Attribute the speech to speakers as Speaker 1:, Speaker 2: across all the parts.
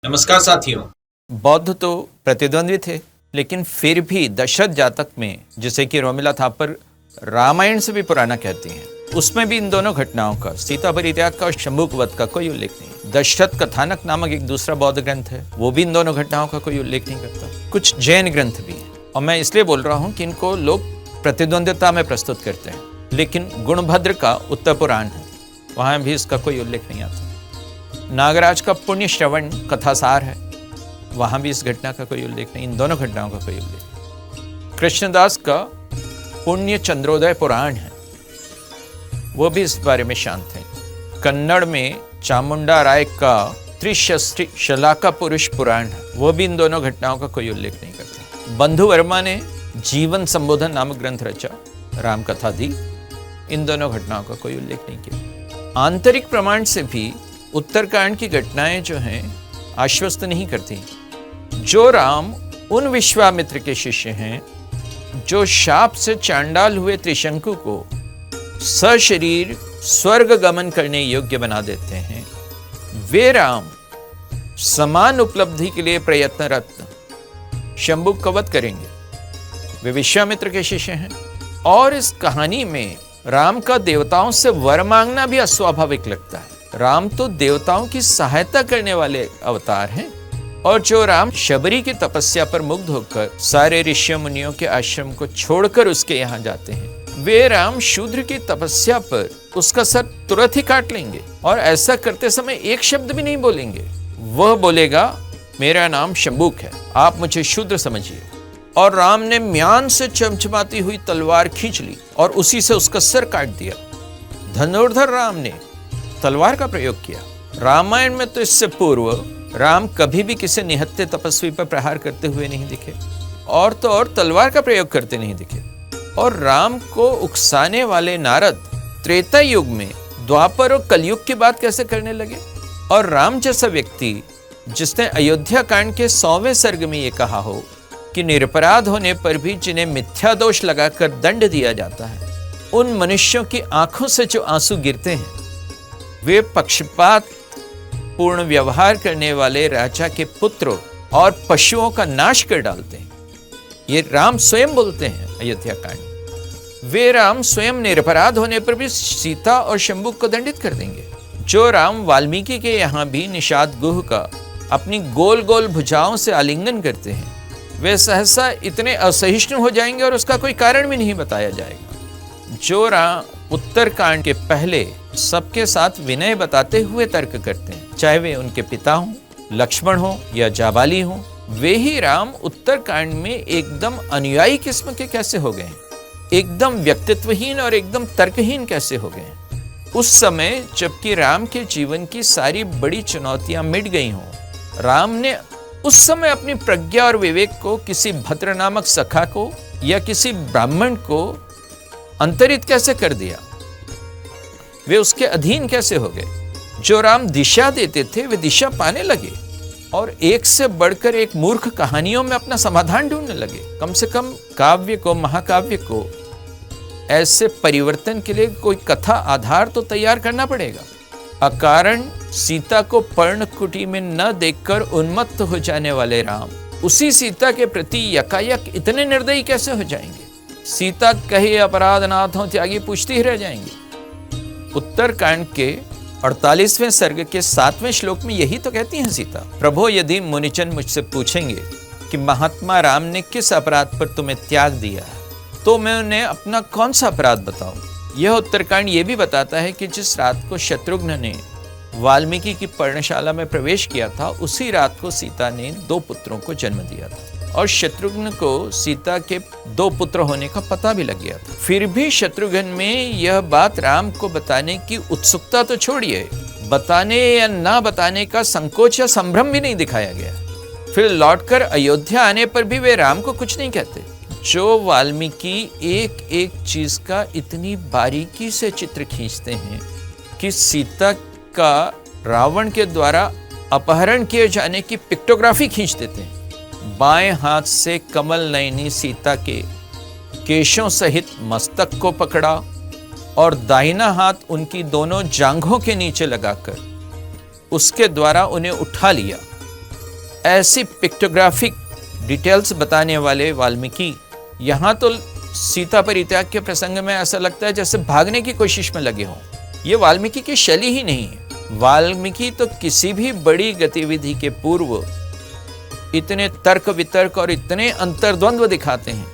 Speaker 1: नमस्कार साथियों।
Speaker 2: बौद्ध तो प्रतिद्वंद्वी थे, लेकिन फिर भी दशरथ जातक में, जिसे कि रोमिला थापर रामायण से भी पुराना कहती हैं, उसमें भी इन दोनों घटनाओं का, सीता परित्याग का और शंभुक वध का कोई उल्लेख नहीं। दशरथ कथानक नामक एक दूसरा बौद्ध ग्रंथ है, वो भी इन दोनों घटनाओं का कोई उल्लेख नहीं करता। कुछ जैन ग्रंथ भी हैं, और मैं इसलिए बोल रहा हूँ कि इनको लोग प्रतिद्वंद्विता में प्रस्तुत करते हैं, लेकिन गुणभद्र का उत्तर पुराण है, वहाँ भी इसका कोई उल्लेख नहीं आता। नागराज का पुण्य श्रवण कथासार है, वहां भी इस घटना का कोई उल्लेख नहीं, इन दोनों घटनाओं का कोई उल्लेख नहीं। कृष्णदास का पुण्य चंद्रोदय पुराण है, वो भी इस बारे में शांत है। कन्नड़ में चामुंडा राय का त्रिशस्त्री शलाका पुरुष पुराण है, वो भी इन दोनों घटनाओं का कोई उल्लेख नहीं करता। बंधु वर्मा ने जीवन संबोधन नामक ग्रंथ रचा, राम कथा दी, इन दोनों घटनाओं का कोई उल्लेख नहीं किया। आंतरिक प्रमाण से भी उत्तरकांड की घटनाएं जो हैं आश्वस्त नहीं करती। जो राम उन विश्वामित्र के शिष्य हैं जो शाप से चांडाल हुए त्रिशंकु को सशरीर स्वर्ग गमन करने योग्य बना देते हैं, वे राम समान उपलब्धि के लिए प्रयत्नरत शंभुक का वध करेंगे। वे विश्वामित्र के शिष्य हैं, और इस कहानी में राम का देवताओं से वर मांगना भी अस्वाभाविक लगता है। राम तो देवताओं की सहायता करने वाले अवतार हैं, और जो राम शबरी की तपस्या पर मुग्ध होकर सारे ऋषि मुनियों के आश्रम को छोड़कर उसके यहाँ जाते हैं, वे राम शूद्र की तपस्या पर उसका सर तुरंत ही काट लेंगे, और ऐसा करते समय एक शब्द भी नहीं बोलेंगे। वह बोलेगा, मेरा नाम शंभुक है, आप मुझे शूद्र समझिए। और राम ने म्यान से चमचमाती हुई तलवार खींच ली और उसी से उसका सर काट दिया। धनुर्धर राम ने तलवार का प्रयोग किया। रामायण में तो इससे पूर्व राम कभी भी किसी निहत्थे तपस्वी पर प्रहार करते हुए नहीं दिखे, और तो और तलवार का प्रयोग करते नहीं दिखे। और राम को उकसाने वाले नारद त्रेता युग में द्वापर और कलयुग की बात कैसे करने लगे? और राम जैसा व्यक्ति जिसने अयोध्या कांड के 100वें सर्ग में ये कहा हो कि निरपराध होने पर भी जिन्हें मिथ्या दोष लगाकर दंड दिया जाता है, उन मनुष्यों की आंखों से जो आंसू गिरते हैं, वे पक्षपात पूर्ण व्यवहार करने वाले राजा के पुत्र और पशुओं का नाश कर डालते हैं। ये राम स्वयं बोलते हैं अयोध्या कांड। वे राम स्वयं निरपराध होने पर भी सीता और शंभुक को दंडित कर देंगे। जो राम वाल्मीकि के यहाँ भी निषाद गुह का अपनी गोल गोल भुजाओं से आलिंगन करते हैं, वे सहसा इतने असहिष्णु हो जाएंगे और उसका कोई कारण भी नहीं बताया जाएगा। जो राम उत्तरकांड के पहले सबके साथ विनय बताते हुए तर्क करते हैं, चाहे वे उनके पिता हों, लक्ष्मण हों या जाबाली हों, वे ही राम उत्तरकांड में एकदम अनुयायी किस्म के कैसे हो गए, एकदम व्यक्तित्वहीन और एकदम तर्कहीन कैसे हो गए। उस समय जबकि राम के जीवन की सारी बड़ी चुनौतियां मिट गई हों, राम ने उस समय अपनी प्रज्ञा और विवेक को किसी भद्र नामक सखा को या किसी ब्राह्मण को अंतरित कैसे कर दिया? वे उसके अधीन कैसे हो गए? जो राम दिशा देते थे वे दिशा पाने लगे, और एक से बढ़कर एक मूर्ख कहानियों में अपना समाधान ढूंढने लगे। कम से कम काव्य को, महाकाव्य को ऐसे परिवर्तन के लिए कोई कथा आधार तो तैयार करना पड़ेगा। अकारण सीता को पर्णकुटी में न देखकर उन्मत्त हो जाने वाले राम उसी सीता के प्रति यकायक इतने निर्दयी कैसे हो जाएंगे? सीता कहे अपराध नाथ हो त्यागी पूछती ही रह जाएंगी। उत्तरकांड के 48वें सर्ग के 7वें श्लोक में यही तो कहती हैं सीता, प्रभो यदि मुनिजन मुझसे पूछेंगे कि महात्मा राम ने किस अपराध पर तुम्हें त्याग दिया है, तो मैं उन्हें अपना कौन सा अपराध बताऊं? यह उत्तरकांड ये भी बताता है कि जिस रात को शत्रुघ्न ने वाल्मीकि की पर्णशाला में प्रवेश किया था, उसी रात को सीता ने 2 पुत्रों को जन्म दिया था, और शत्रुघ्न को सीता के 2 पुत्र होने का पता भी लग गया था। फिर भी शत्रुघ्न में यह बात राम को बताने की उत्सुकता तो छोड़िए, बताने या ना बताने का संकोच या संभ्रम भी नहीं दिखाया गया। फिर लौटकर अयोध्या आने पर भी वे राम को कुछ नहीं कहते। जो वाल्मीकि एक एक चीज का इतनी बारीकी से चित्र खींचते हैं कि सीता का रावण के द्वारा अपहरण किए जाने की पिक्टोग्राफी खींच देते हैं। बाएं हाथ से कमल नयनी सीता के केशों सहित मस्तक को पकड़ा और दाहिना हाथ उनकी दोनों जांघों के नीचे लगाकर उसके द्वारा उन्हें उठा लिया ऐसी पिक्टोग्राफिक डिटेल्स बताने वाले वाल्मीकि यहाँ तो सीता परित्याग के प्रसंग में ऐसा लगता है जैसे भागने की कोशिश में लगे हों। ये वाल्मीकि की शैली ही नहीं है। वाल्मीकि तो किसी भी बड़ी गतिविधि के पूर्व इतने तर्क वितर्क और इतने अंतर्द्वंद्व दिखाते हैं,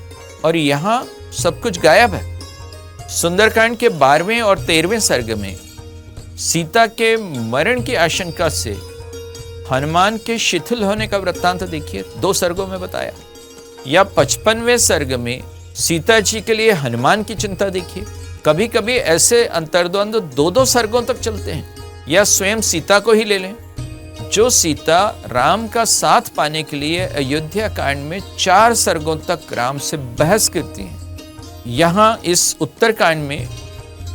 Speaker 2: और यहाँ सब कुछ गायब है। सुंदरकांड के 12वें और 13वें सर्ग में सीता के मरण की आशंका से हनुमान के शिथिल होने का वृत्तांत देखिए, 2 सर्गों में बताया। या 55वें सर्ग में सीता जी के लिए हनुमान की चिंता देखिए। कभी कभी ऐसे अंतर्द्वंद्व 2-2 सर्गों तक चलते हैं। या स्वयं सीता को ही ले लें, जो सीता राम का साथ पाने के लिए अयोध्या कांड में 4 सर्गों तक राम से बहस करती हैं। यहाँ इस उत्तरकांड में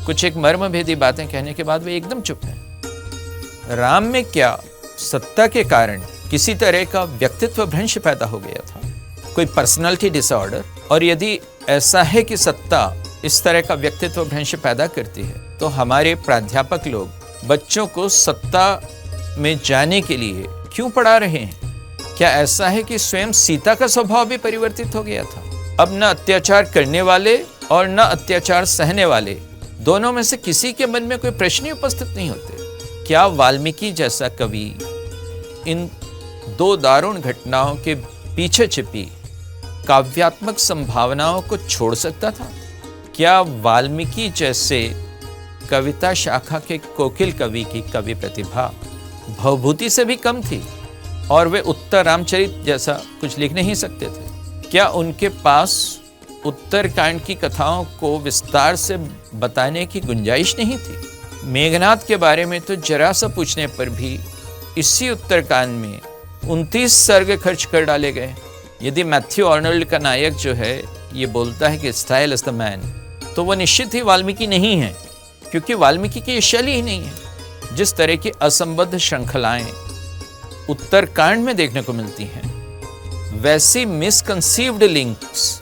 Speaker 2: कुछ एक मर्मभेदी बातें कहने के बाद वे एकदम चुप हैं। राम में क्या सत्ता के कारण किसी तरह का व्यक्तित्व भ्रंश पैदा हो गया था, कोई पर्सनालिटी डिसऑर्डर? और यदि ऐसा है कि सत्ता इस तरह का व्यक्तित्व भ्रंश पैदा करती है, तो हमारे प्राध्यापक लोग बच्चों को सत्ता में जाने के लिए क्यों पढ़ा रहे हैं? क्या ऐसा है कि स्वयं सीता का स्वभाव भी परिवर्तित हो गया था? अब न अत्याचार करने वाले और न अत्याचार सहने वाले, दोनों में से किसी के मन में कोई प्रश्न ही उपस्थित नहीं होते। क्या वाल्मीकि जैसा कवि इन 2 दारुण घटनाओं के पीछे छिपी काव्यात्मक संभावनाओं को छोड़ सकता था? क्या वाल्मीकि जैसे कविता शाखा के कोकिल कवि की कवि प्रतिभा भवभूति से भी कम थी और वे उत्तर रामचरित जैसा कुछ लिख नहीं सकते थे? क्या उनके पास उत्तरकांड की कथाओं को विस्तार से बताने की गुंजाइश नहीं थी? मेघनाद के बारे में तो जरा सा पूछने पर भी इसी उत्तरकांड में 29 सर्ग खर्च कर डाले गए। यदि मैथ्यू आर्नल्ड का नायक जो है ये बोलता है कि स्टाइल इज द मैन, तो वो निश्चित ही वाल्मीकि नहीं है, क्योंकि वाल्मीकि की ये शैली ही नहीं है। जिस तरह की असंबद्ध श्रृंखलाएं उत्तरकांड में देखने को मिलती हैं, वैसी मिसकंसीव्ड लिंक्स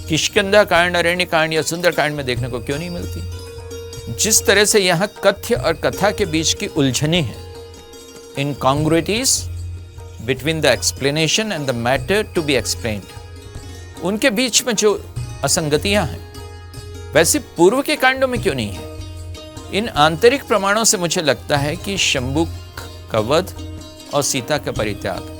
Speaker 2: किष्किंधा कांड, अरण्य कांड या सुंदरकांड में देखने को क्यों नहीं मिलती? जिस तरह से यहाँ कथ्य और कथा के बीच की उलझने हैं, incongruities between the explanation and the matter to be explained, उनके बीच में जो असंगतियां हैं, वैसे पूर्व के कांडों में क्यों नहीं है? इन आंतरिक प्रमाणों से मुझे लगता है कि शंभुक का वध और सीता का परित्याग,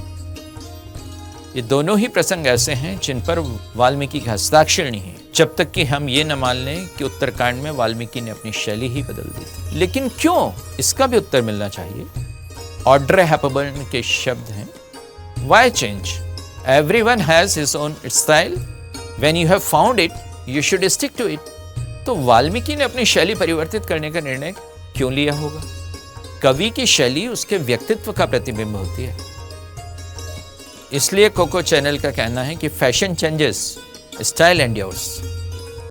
Speaker 2: ये दोनों ही प्रसंग ऐसे हैं जिन पर वाल्मीकि का हस्ताक्षर नहीं है, जब तक कि हम ये न मान लें कि उत्तरकांड में वाल्मीकि ने अपनी शैली ही बदल दी थी। लेकिन क्यों, इसका भी उत्तर मिलना चाहिए। ऑड्रे हेपबर्न के शब्द हैं, Why change? Everyone has his own style. When you have found it, you should stick to it. तो वाल्मीकि ने अपनी शैली परिवर्तित करने का निर्णय क्यों लिया होगा? कवि की शैली उसके व्यक्तित्व का प्रतिबिंब होती है। इसलिए कोको चैनल का कहना है कि फैशन चेंजेस, स्टाइल एंड्योर्स।